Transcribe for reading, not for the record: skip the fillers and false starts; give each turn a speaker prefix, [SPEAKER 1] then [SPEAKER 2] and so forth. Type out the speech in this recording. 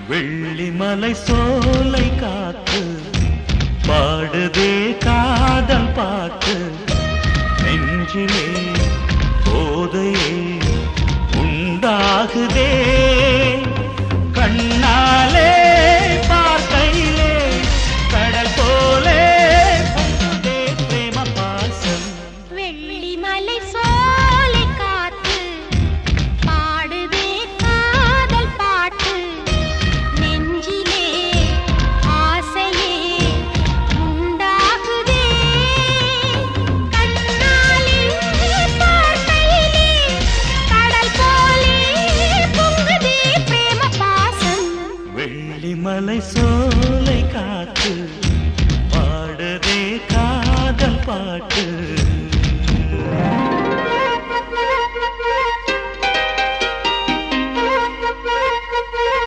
[SPEAKER 1] வெள்ளிமலை சோலை காத்து பாடுதே காதல் பாட்டு நெஞ்சிலே போதையே உண்டாகுதே கண்ணாலே பார்க்கையிலே கடல் போலே பொங்குதே பிரேம பாசம்
[SPEAKER 2] வெள்ளிமலை சோலை காத்து பாடுதே காதல் பாட்டு நெஞ்சிலே ஆசையே உண்டாகுதே கண்ணாலே பார்க்கையிலே கடல் போலே பொங்குதே பிரேம பாசம்
[SPEAKER 1] வெள்ளிமலை சோலை காத்து பாடுதே காதல் பாட்டு